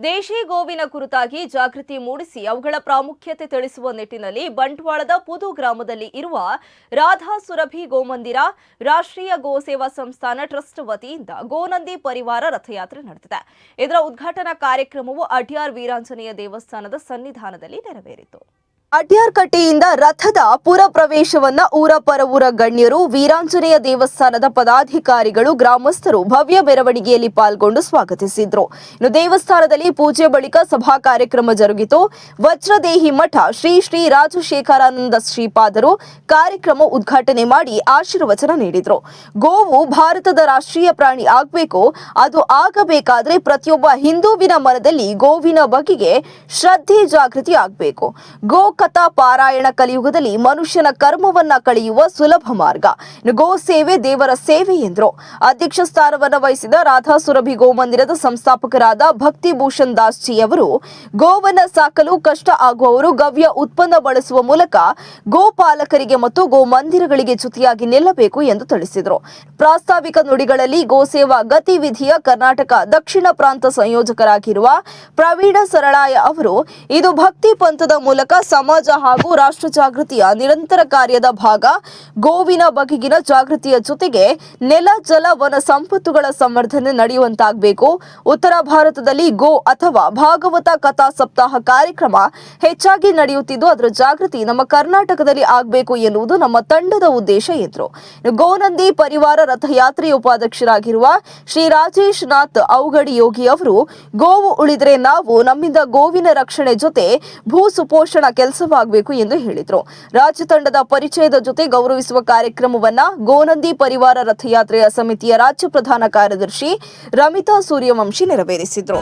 ದೇಶಿ ಗೋವಿನ ಕುರಿತಾಗಿ ಜಾಗೃತಿ ಮೂಡಿಸಿ ಅವುಗಳ ಪ್ರಾಮುಖ್ಯತೆ ತಿಳಿಸುವ ನಿಟ್ಟಿನಲ್ಲಿ ಬಂಟ್ವಾಳದ ಪುದು ಗ್ರಾಮದಲ್ಲಿ ಇರುವ ರಾಧಾ ಸುರಭಿ ಗೋಮಂದಿರ ರಾಷ್ಟ್ರೀಯ ಗೋ ಸೇವಾ ಸಂಸ್ಥಾನ ಟ್ರಸ್ಟ್ ವತಿಯಿಂದ ಗೋನಂದಿ ಪರಿವಾರ ರಥಯಾತ್ರೆ ನಡೆದಿದೆ. ಇದರ ಉದ್ಘಾಟನಾ ಕಾರ್ಯಕ್ರಮವು ಅಡ್ಯಾರ್ ವೀರಾಂಜನೇಯ ದೇವಸ್ಥಾನದ ಸನ್ನಿಧಾನದಲ್ಲಿ ನೆರವೇರಿತು. ಅಡ್ಯಾರ್ಕಟ್ಟೆಯಿಂದ ರಥದ ಪುರ ಪ್ರವೇಶವನ್ನ ಊರ ಪರವೂರ ಗಣ್ಯರು, ವೀರಾಂಜನೇಯ ದೇವಸ್ಥಾನದ ಪದಾಧಿಕಾರಿಗಳು, ಗ್ರಾಮಸ್ಥರು ಭವ್ಯ ಮೆರವಣಿಗೆಯಲ್ಲಿ ಪಾಲ್ಗೊಂಡು ಸ್ವಾಗತಿಸಿದ್ರು. ಇನ್ನು ದೇವಸ್ಥಾನದಲ್ಲಿ ಪೂಜೆ ಬಳಿಕ ಸಭಾ ಕಾರ್ಯಕ್ರಮ ಜರುಗಿತು. ವಜ್ರದೇಹಿ ಮಠ ಶ್ರೀ ಶ್ರೀ ರಾಜಶೇಖರಾನಂದ ಶ್ರೀಪಾದರು ಕಾರ್ಯಕ್ರಮ ಉದ್ಘಾಟನೆ ಮಾಡಿ ಆಶೀರ್ವಚನ ನೀಡಿದ್ರು. ಗೋವು ಭಾರತದ ರಾಷ್ಟ್ರೀಯ ಪ್ರಾಣಿ ಆಗಬೇಕು. ಅದು ಆಗಬೇಕಾದ್ರೆ ಪ್ರತಿಯೊಬ್ಬ ಹಿಂದೂವಿನ ಮನದಲ್ಲಿ ಗೋವಿನ ಬಗೆಗೆ ಶ್ರದ್ಧೆ ಜಾಗೃತಿ ಆಗಬೇಕು. ಗೋ ಕಥಾ ಪಾರಾಯಣ ಕಲಿಯುಗದಲ್ಲಿ ಮನುಷ್ಯನ ಕರ್ಮವನ್ನ ಕಳೆಯುವ ಸುಲಭ ಮಾರ್ಗ. ಗೋ ಸೇವೆ ದೇವರ ಸೇವೆ ಎಂದರು. ಅಧ್ಯಕ್ಷ ಸ್ಥಾನವನ್ನು ವಹಿಸಿದ ರಾಧಾ ಸುರಭಿ ಗೋಮಂದಿರದ ಸಂಸ್ಥಾಪಕರಾದ ಭಕ್ತಿ ಭೂಷಣ್ ದಾಸ್ ಜಿ ಅವರು ಗೋವನ್ನ ಸಾಕಲು ಕಷ್ಟ ಆಗುವವರು ಗವ್ಯ ಉತ್ಪನ್ನ ಬಳಸುವ ಮೂಲಕ ಗೋಪಾಲಕರಿಗೆ ಮತ್ತು ಗೋಮಂದಿರಗಳಿಗೆ ಜೊತೆಯಾಗಿ ನಿಲ್ಲಬೇಕು ಎಂದು ತಿಳಿಸಿದರು. ಪ್ರಾಸ್ತಾವಿಕ ನುಡಿಗಳಲ್ಲಿ ಗೋಸೇವಾ ಗತಿವಿಧಿಯ ಕರ್ನಾಟಕ ದಕ್ಷಿಣ ಪ್ರಾಂತ ಸಂಯೋಜಕರಾಗಿರುವ ಪ್ರವೀಣ ಸರಳಾಯ ಅವರು ಇದು ಭಕ್ತಿ ಪಂಥದ ಮೂಲಕ ಸಮಾಜ ಹಾಗೂ ರಾಷ್ಟ್ರ ಜಾಗೃತಿಯ ನಿರಂತರ ಕಾರ್ಯದ ಭಾಗ. ಗೋವಿನ ಬಗೆಗಿನ ಜಾಗೃತಿಯ ಜೊತೆಗೆ ನೆಲ, ಜಲ, ವನ ಸಂಪತ್ತುಗಳ ಸಂವರ್ಧನೆ ನಡೆಯುವಂತಾಗಬೇಕು. ಉತ್ತರ ಭಾರತದಲ್ಲಿ ಗೋ ಅಥವಾ ಭಾಗವತ ಕಥಾ ಸಪ್ತಾಹ ಕಾರ್ಯಕ್ರಮ ಹೆಚ್ಚಾಗಿ ನಡೆಯುತ್ತಿದ್ದು ಅದರ ಜಾಗೃತಿ ನಮ್ಮ ಕರ್ನಾಟಕದಲ್ಲಿ ಆಗಬೇಕು ಎನ್ನುವುದು ನಮ್ಮ ತಂಡದ ಉದ್ದೇಶ ಎಂದರು. ಗೋನಂದಿ ಪರಿವಾರ ರಥಯಾತ್ರೆಯ ಉಪಾಧ್ಯಕ್ಷರಾಗಿರುವ ಶ್ರೀ ರಾಜೇಶ್ ನಾಥ್ ಔಗಡಿ ಯೋಗಿ ಅವರು ಗೋವು ಉಳಿದರೆ ನಾವು ನಮ್ಮಿಂದ ಗೋವಿನ ರಕ್ಷಣೆ ಜೊತೆ ಭೂ ಸುಪೋಷಣ ಕೆಲಸವಾಗಬೇಕು ಎಂದು ಹೇಳಿದರು. ರಾಜ್ಯ ತಂಡದ ಪರಿಚಯದ ಜೊತೆ ಗೌರವಿಸುವ ಕಾರ್ಯಕ್ರಮವನ್ನ ಗೋನಂದಿ ಪರಿವಾರ ರಥಯಾತ್ರೆಯ ಸಮಿತಿಯ ರಾಜ್ಯ ಪ್ರಧಾನ ಕಾರ್ಯದರ್ಶಿ ರಮಿತಾ ಸೂರ್ಯವಂಶಿ ನೆರವೇರಿಸಿದರು.